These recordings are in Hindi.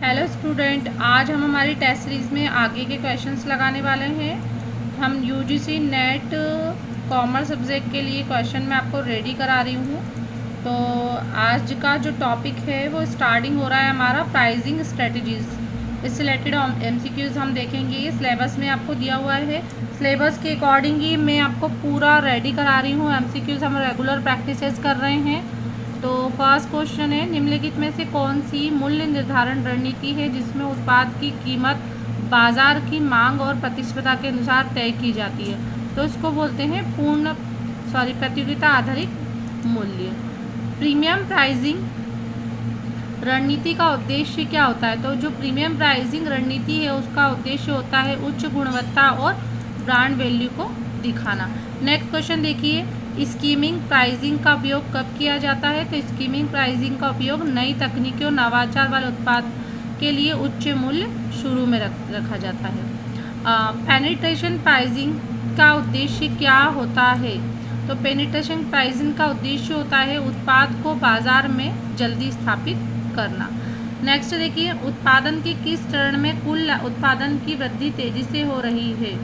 हेलो स्टूडेंट, आज हम हमारी टेस्ट सीरीज़ में आगे के क्वेश्चंस लगाने वाले हैं। हम यूजीसी नेट कॉमर्स सब्जेक्ट के लिए क्वेश्चन मैं आपको रेडी करा रही हूँ। तो आज का जो टॉपिक है वो स्टार्टिंग हो रहा है हमारा प्राइसिंग स्ट्रेटजीज़। इससे रिलेटेड एमसीक्यूज़ हम देखेंगे। ये सिलेबस में आपको दिया हुआ है। सिलेबस के अकॉर्डिंग ही मैं आपको पूरा रेडी करा रही हूँ। एमसीक्यूज़ हम रेगुलर प्रैक्टिसेस कर रहे हैं। तो फर्स्ट क्वेश्चन है, निम्नलिखित में से कौन सी मूल्य निर्धारण रणनीति है जिसमें उत्पाद की कीमत बाजार की मांग और प्रतिस्पर्धा के अनुसार तय की जाती है। तो इसको बोलते हैं प्रतियोगिता आधारित मूल्य। प्रीमियम प्राइसिंग रणनीति का उद्देश्य क्या होता है? तो जो प्रीमियम प्राइसिंग रणनीति है उसका उद्देश्य होता है उच्च गुणवत्ता और ब्रांड वैल्यू को दिखाना। नेक्स्ट क्वेश्चन देखिए, स्कीमिंग प्राइसिंग का उपयोग कब किया जाता है? तो स्कीमिंग प्राइसिंग का उपयोग नई तकनीकी और नवाचार वाले उत्पाद के लिए उच्च मूल्य शुरू में रखा जाता है। पेनिट्रेशन प्राइसिंग का उद्देश्य क्या होता है? तो पेनिट्रेशन प्राइसिंग का उद्देश्य होता है उत्पाद को बाजार में जल्दी स्थापित करना। नेक्स्ट देखिए, उत्पादन के किस चरण में कुल उत्पादन की वृद्धि तेजी से हो रही है?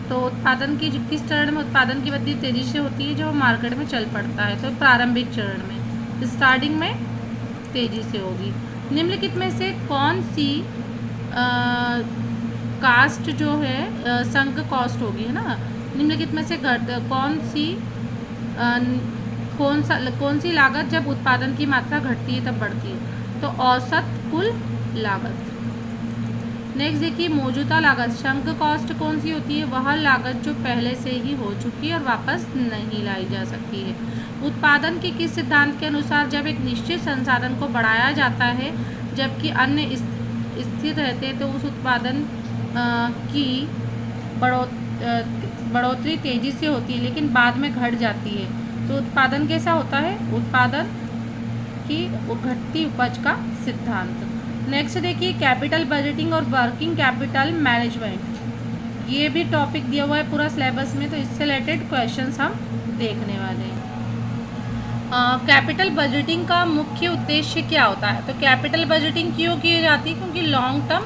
तो उत्पादन की किस चरण में उत्पादन की वृद्धि तेजी से होती है? जो मार्केट में चल पड़ता है। तो प्रारंभिक चरण में, स्टार्टिंग में तेजी से होगी। निम्नलिखित में से कौन सी कास्ट जो है संक कॉस्ट होगी, है ना? निम्नलिखित में से कौन सी लागत जब उत्पादन की मात्रा घटती है तब बढ़ती है? तो औसत कुल लागत। नेक्स्ट देखिए, मौजूदा लागत शंक कॉस्ट कौन सी होती है? वह लागत जो पहले से ही हो चुकी है और वापस नहीं लाई जा सकती है। उत्पादन के किस सिद्धांत के अनुसार जब एक निश्चित संसाधन को बढ़ाया जाता है जबकि अन्य स्थिर रहते हैं तो उस उत्पादन की बढ़ोतरी तेजी से होती है लेकिन बाद में घट जाती है। तो उत्पादन कैसा होता है? उत्पादन की घटती उपज का सिद्धांत। नेक्स्ट देखिए, कैपिटल बजटिंग और वर्किंग कैपिटल मैनेजमेंट। ये भी टॉपिक दिया हुआ है पूरा सिलेबस में, तो इससे रिलेटेड क्वेश्चंस हम देखने वाले हैं। कैपिटल बजटिंग का मुख्य उद्देश्य क्या होता है? तो कैपिटल बजटिंग क्यों की जाती है? क्योंकि लॉन्ग टर्म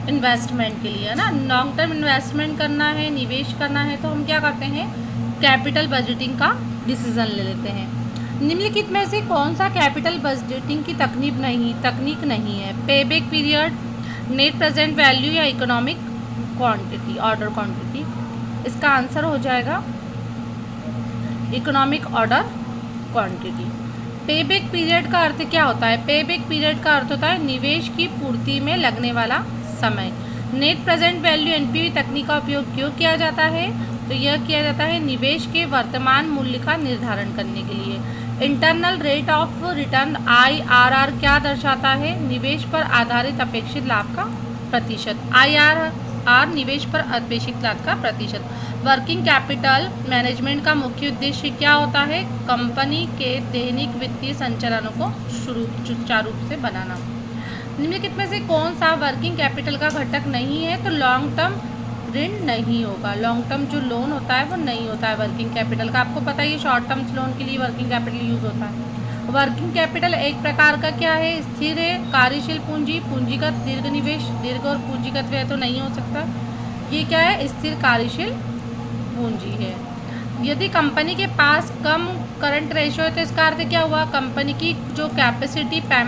इन्वेस्टमेंट के लिए, है ना? लॉन्ग टर्म इन्वेस्टमेंट करना है, निवेश करना है, तो हम क्या करते हैं? कैपिटल बजटिंग का डिसीजन ले लेते हैं। निम्नलिखित में से कौन सा कैपिटल बजटिंग की तकनीक नहीं है? Payback period, net present value या इकोनॉमिक क्वांटिटी, ऑर्डर क्वांटिटी। इसका आंसर हो जाएगा economic order quantity. Payback period का अर्थ क्या होता है? पेबैक पीरियड का अर्थ होता है निवेश की पूर्ति में लगने वाला समय। नेट प्रेजेंट वैल्यू एनपीवी तकनीक का उपयोग क्यों किया जाता है? तो यह किया जाता है निवेश के वर्तमान मूल्य का निर्धारण करने के लिए। Internal rate of return IRR क्या दर्शाता है? निवेश पर आधारित अपेक्षित लाभ का प्रतिशत। IRR निवेश पर अपेक्षित लाभ का प्रतिशत। वर्किंग कैपिटल मैनेजमेंट का मुख्य उद्देश्य क्या होता है? कंपनी के दैनिक वित्तीय संचालनों को सुचारू रूप से बनाना। निम्नलिखित में से कौन सा वर्किंग कैपिटल का घटक नहीं है? तो लॉन्ग टर्म ऋण नहीं होगा। लॉन्ग टर्म जो लोन होता है वो नहीं होता है वर्किंग कैपिटल का। आपको पता है ये शॉर्ट टर्म लोन के लिए वर्किंग कैपिटल यूज होता है। वर्किंग कैपिटल एक प्रकार का क्या है? स्थिर है। कार्यशील पूंजी, पूंजीगत दीर्घ निवेश, दीर्घ और पूंजीगत व्यय तो नहीं हो सकता। ये क्या है? स्थिर कार्यशील पूंजी है। यदि कंपनी के पास कम करंट रेशियो है तो इसका अर्थ क्या हुआ? कंपनी की जो कैपेसिटी